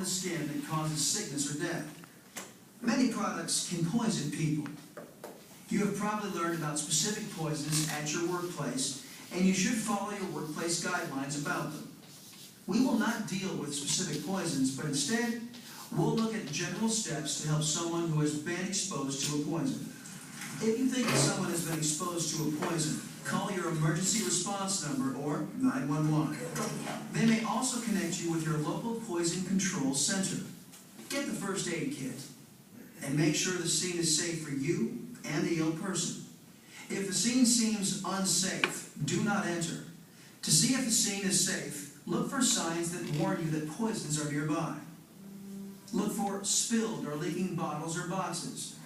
the skin that causes sickness or death. Many products can poison people. You have probably learned about specific poisons at your workplace, and you should follow your workplace guidelines about them. We will not deal with specific poisons, but instead, we'll look at general steps to help someone who has been exposed to a poison. If you think that someone has been exposed to a poison, call your emergency response number or 911. They may also connect you with your local poison control center. Get the first aid kit and make sure the scene is safe for you and the ill person. If the scene seems unsafe, do not enter. To see if the scene is safe, look for signs that warn you that poisons are nearby. Look for spilled or leaking bottles or boxes.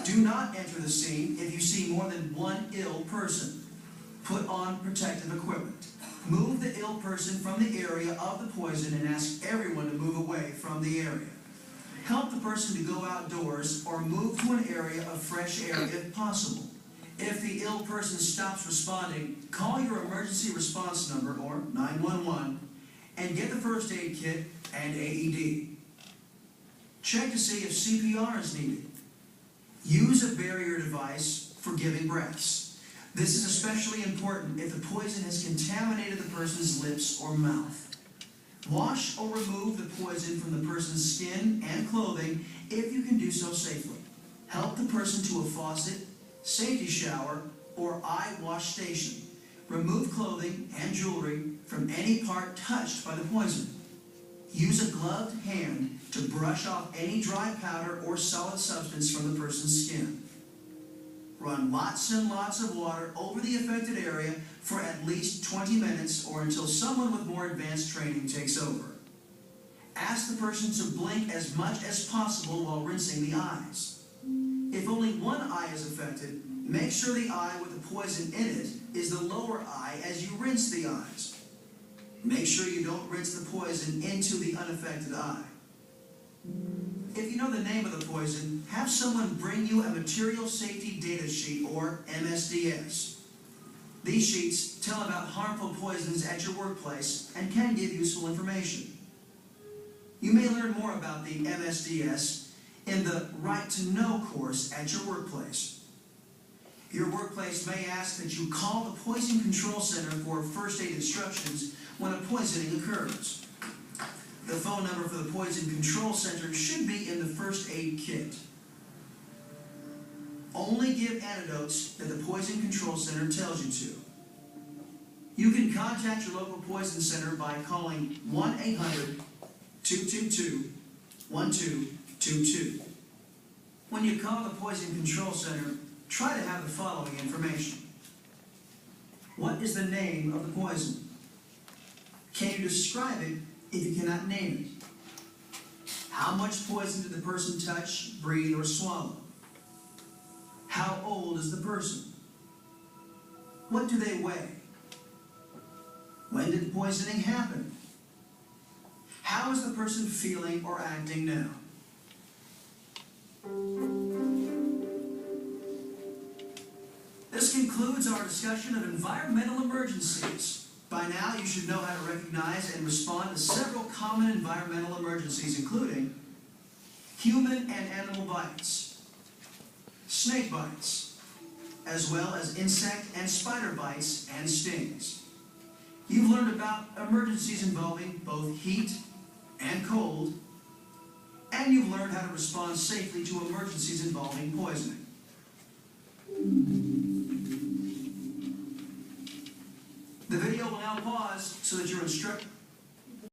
Do not enter the scene if you see more than one ill person. Put on protective equipment. Move the ill person from the area of the poison and ask everyone to move away from the area. Help the person to go outdoors or move to an area of fresh air if possible. If the ill person stops responding, call your emergency response number or 911 and get the first aid kit and AED. Check to see if CPR is needed. Use a barrier device for giving breaths. This is especially important if the poison has contaminated the person's lips or mouth. Wash or remove the poison from the person's skin and clothing if you can do so safely. Help the person to a faucet, safety shower, or eye wash station. Remove clothing and jewelry from any part touched by the poison. Use a gloved hand to brush off any dry powder or solid substance from the person's skin. Run lots and lots of water over the affected area for at least 20 minutes or until someone with more advanced training takes over. Ask the person to blink as much as possible while rinsing the eyes. If only one eye is affected, make sure the eye with the poison in it is the lower eye as you rinse the eyes. Make sure you don't rinse the poison into the unaffected eye. If you know the name of the poison, have someone bring you a material safety data sheet or MSDS. These sheets tell about harmful poisons at your workplace and can give useful information. You may learn more about the MSDS in the Right to Know course at your workplace. Your workplace may ask that you call the Poison Control Center for first aid instructions when a poisoning occurs. The phone number for the Poison Control Center should be in the first aid kit. Only give antidotes that the Poison Control Center tells you to. You can contact your local poison center by calling 1-800-222-1222. When you call the Poison Control Center, try to have the following information. What is the name of the poison? Can you describe it if you cannot name it? How much poison did the person touch, breathe, or swallow? How old is the person? What do they weigh? When did poisoning happen? How is the person feeling or acting now? This concludes our discussion of environmental emergencies. By now, you should know how to recognize and respond to several common environmental emergencies, including human and animal bites, snake bites, as well as insect and spider bites and stings. You've learned about emergencies involving both heat and cold, and you've learned how to respond safely to emergencies involving poisoning. The video will now pause so that your instructor